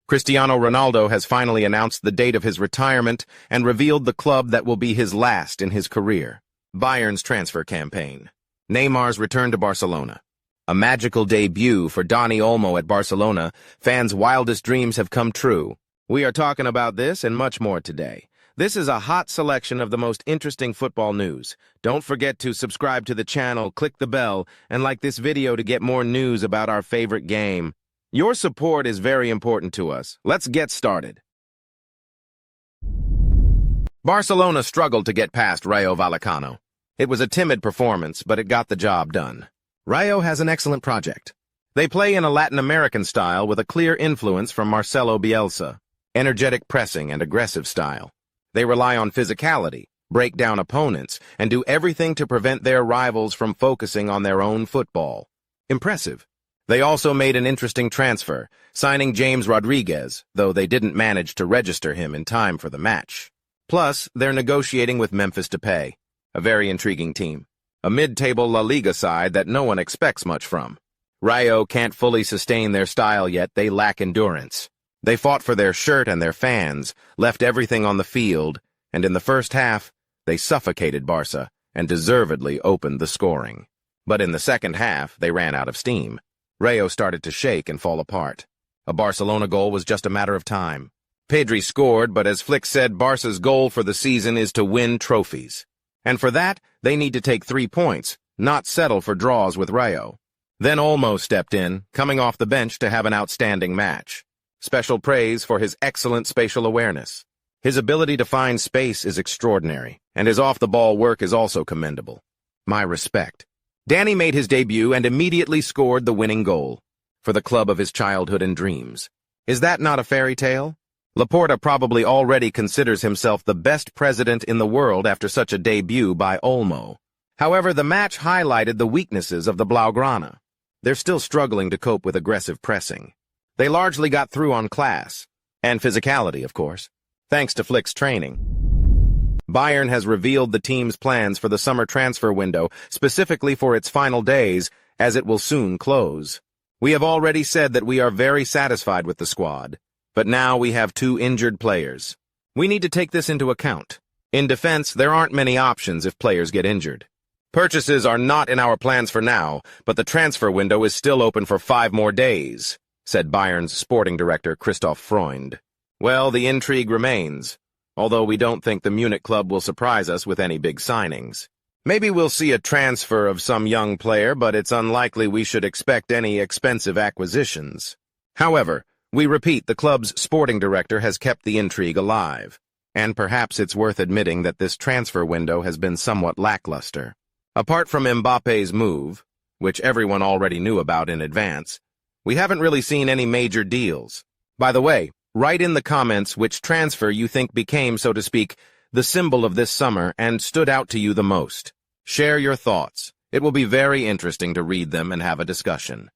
Cristiano Ronaldo has finally announced the date of his retirement and revealed the club that will be his last in his career. Bayern's transfer campaign. Neymar's return to Barcelona. A magical debut for Dani Olmo at Barcelona. Fans' wildest dreams have come true. We are talking about this and much more today. This is a hot selection of the most interesting football news. Don't forget to subscribe to the channel, click the bell, and like this video to get more news about our favorite game. Your support is very important to us. Let's get started. Barcelona struggled to get past Rayo Vallecano. It was a timid performance, but it got the job done. Rayo has an excellent project. They play in a Latin American style with a clear influence from Marcelo Bielsa. Energetic pressing and aggressive style. They rely on physicality, break down opponents, and do everything to prevent their rivals from focusing on their own football. Impressive. They also made an interesting transfer, signing James Rodriguez, though they didn't manage to register him in time for the match. Plus, they're negotiating with Memphis Depay, a very intriguing team. A mid-table La Liga side that no one expects much from. Rayo can't fully sustain their style yet, they lack endurance. They fought for their shirt and their fans, left everything on the field, and in the first half, they suffocated Barca and deservedly opened the scoring. But in the second half, they ran out of steam. Rayo started to shake and fall apart. A Barcelona goal was just a matter of time. Pedri scored, but as Flick said, Barca's goal for the season is to win trophies. And for that, they need to take 3 points, not settle for draws with Rayo. Then Olmo stepped in, coming off the bench to have an outstanding match. Special praise for his excellent spatial awareness. His ability to find space is extraordinary, and his off-the-ball work is also commendable. My respect. Dani made his debut and immediately scored the winning goal for the club of his childhood and dreams. Is that not a fairy tale? Laporta probably already considers himself the best president in the world after such a debut by Olmo. However, the match highlighted the weaknesses of the Blaugrana. They're still struggling to cope with aggressive pressing. They largely got through on class, and physicality, of course, thanks to Flick's training. Bayern has revealed the team's plans for the summer transfer window, specifically for its final days, as it will soon close. We have already said that we are very satisfied with the squad, but now we have 2 injured players. We need to take this into account. In defense, there aren't many options if players get injured. Purchases are not in our plans for now, but the transfer window is still open for 5 more days, said Bayern's sporting director Christoph Freund. Well, the intrigue remains, although we don't think the Munich club will surprise us with any big signings. Maybe we'll see a transfer of some young player, but it's unlikely we should expect any expensive acquisitions. However, we repeat, the club's sporting director has kept the intrigue alive, and perhaps it's worth admitting that this transfer window has been somewhat lackluster. Apart from Mbappe's move, which everyone already knew about in advance, we haven't really seen any major deals. By the way, write in the comments which transfer you think became, so to speak, the symbol of this summer and stood out to you the most. Share your thoughts. It will be very interesting to read them and have a discussion.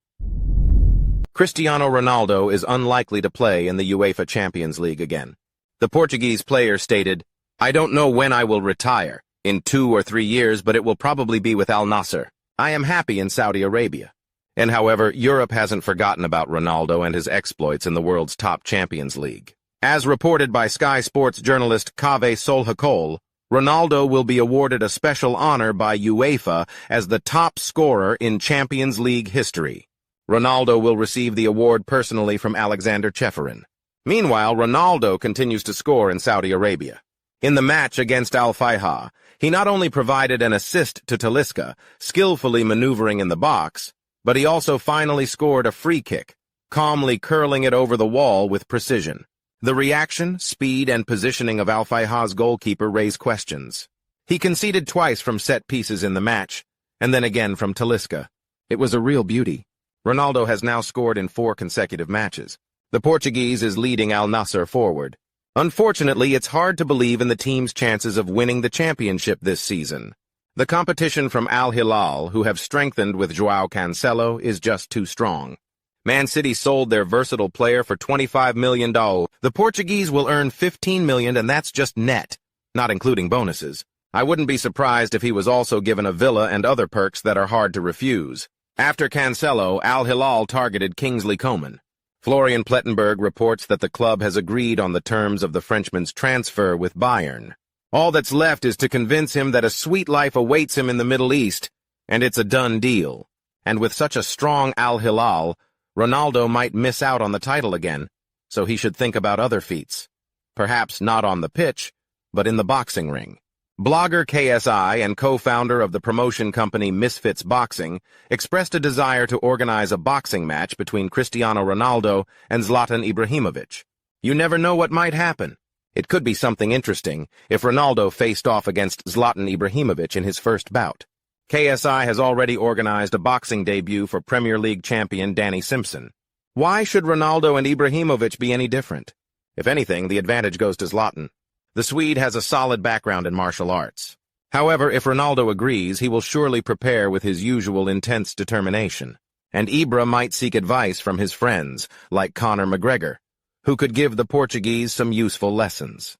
Cristiano Ronaldo is unlikely to play in the UEFA Champions League again. The Portuguese player stated, "I don't know when I will retire, in 2 or 3 years, but it will probably be with Al Nassr. I am happy in Saudi Arabia." And however, Europe hasn't forgotten about Ronaldo and his exploits in the world's top Champions League. As reported by Sky Sports journalist Kaveh Solhekol, Ronaldo will be awarded a special honor by UEFA as the top scorer in Champions League history. Ronaldo will receive the award personally from Aleksander Ceferin. Meanwhile, Ronaldo continues to score in Saudi Arabia. In the match against Al-Fayha, he not only provided an assist to Talisca, skillfully maneuvering in the box, but he also finally scored a free kick, calmly curling it over the wall with precision. The reaction, speed, and positioning of Al-Fayha's goalkeeper raise questions. He conceded twice from set pieces in the match, and then again from Talisca. It was a real beauty. Ronaldo has now scored in 4 consecutive matches. The Portuguese is leading Al Nassr forward. Unfortunately, it's hard to believe in the team's chances of winning the championship this season. The competition from Al Hilal, who have strengthened with João Cancelo, is just too strong. Man City sold their versatile player for $25 million. The Portuguese will earn $15 million, and that's just net, not including bonuses. I wouldn't be surprised if he was also given a villa and other perks that are hard to refuse. After Cancelo, Al Hilal targeted Kingsley Coman. Florian Plettenberg reports that the club has agreed on the terms of the Frenchman's transfer with Bayern. All that's left is to convince him that a sweet life awaits him in the Middle East, and it's a done deal. And with such a strong Hilal, Ronaldo might miss out on the title again, so he should think about other feats. Perhaps not on the pitch, but in the boxing ring. Blogger KSI and co-founder of the promotion company Misfits Boxing expressed a desire to organize a boxing match between Cristiano Ronaldo and Zlatan Ibrahimovic. You never know what might happen. It could be something interesting if Ronaldo faced off against Zlatan Ibrahimovic in his first bout. KSI has already organized a boxing debut for Premier League champion Dani Simpson. Why should Ronaldo and Ibrahimovic be any different? If anything, the advantage goes to Zlatan. The Swede has a solid background in martial arts. However, if Ronaldo agrees, he will surely prepare with his usual intense determination. And Ibra might seek advice from his friends, like Conor McGregor, who could give the Portuguese some useful lessons.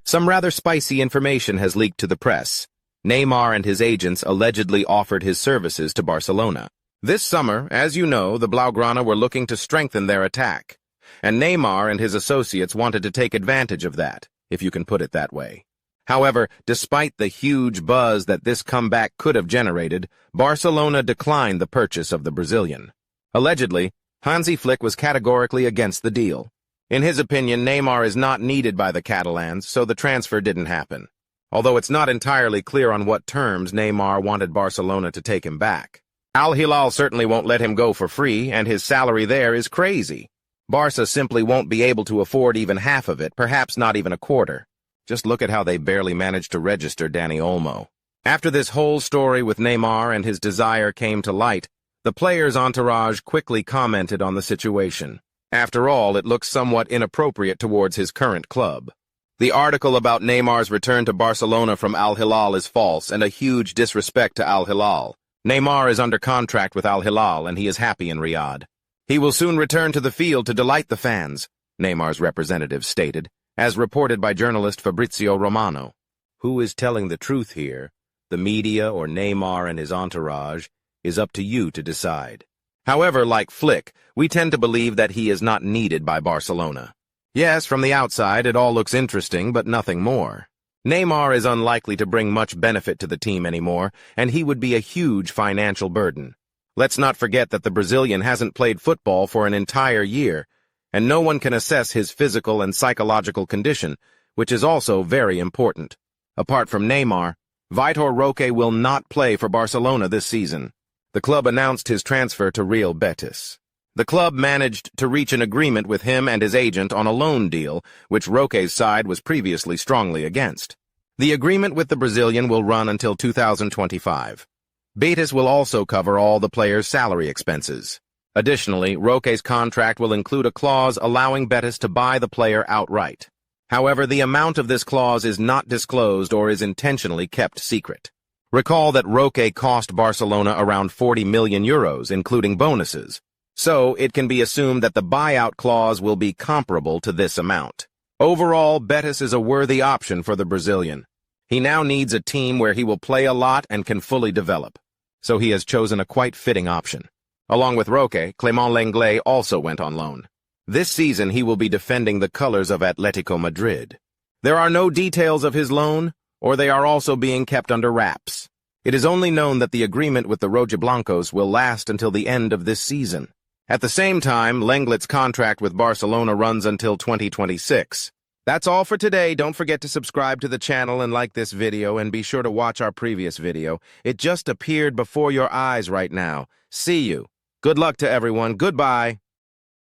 Some rather spicy information has leaked to the press. Neymar and his agents allegedly offered his services to Barcelona. This summer, as you know, the Blaugrana were looking to strengthen their attack, and Neymar and his associates wanted to take advantage of that, if you can put it that way. However, despite the huge buzz that this comeback could have generated, Barcelona declined the purchase of the Brazilian. Allegedly, Hansi Flick was categorically against the deal. In his opinion, Neymar is not needed by the Catalans, so the transfer didn't happen. Although it's not entirely clear on what terms Neymar wanted Barcelona to take him back. Al Hilal certainly won't let him go for free, and his salary there is crazy. Barca simply won't be able to afford even half of it, perhaps not even a quarter. Just look at how they barely managed to register Dani Olmo. After this whole story with Neymar and his desire came to light, the player's entourage quickly commented on the situation. After all, it looks somewhat inappropriate towards his current club. The article about Neymar's return to Barcelona from Al Hilal is false and a huge disrespect to Al Hilal. Neymar is under contract with Al Hilal and he is happy in Riyadh. He will soon return to the field to delight the fans, Neymar's representative stated, as reported by journalist Fabrizio Romano. Who is telling the truth here, the media or Neymar and his entourage, is up to you to decide. However, like Flick, we tend to believe that he is not needed by Barcelona. Yes, from the outside, it all looks interesting, but nothing more. Neymar is unlikely to bring much benefit to the team anymore, and he would be a huge financial burden. Let's not forget that the Brazilian hasn't played football for an entire year, and no one can assess his physical and psychological condition, which is also very important. Apart from Neymar, Vitor Roque will not play for Barcelona this season. The club announced his transfer to Real Betis. The club managed to reach an agreement with him and his agent on a loan deal, which Roque's side was previously strongly against. The agreement with the Brazilian will run until 2025. Betis will also cover all the player's salary expenses. Additionally, Roque's contract will include a clause allowing Betis to buy the player outright. However, the amount of this clause is not disclosed or is intentionally kept secret. Recall that Roque cost Barcelona around 40 million euros, including bonuses. So, it can be assumed that the buyout clause will be comparable to this amount. Overall, Betis is a worthy option for the Brazilian. He now needs a team where he will play a lot and can fully develop. So he has chosen a quite fitting option. Along with Roque, Clément Lenglet also went on loan. This season he will be defending the colors of Atletico Madrid. There are no details of his loan, or they are also being kept under wraps. It is only known that the agreement with the Rojiblancos will last until the end of this season. At the same time, Lenglet's contract with Barcelona runs until 2026. That's all for today. Don't forget to subscribe to the channel and like this video, and be sure to watch our previous video. It just appeared before your eyes right now. See you. Good luck to everyone. Goodbye.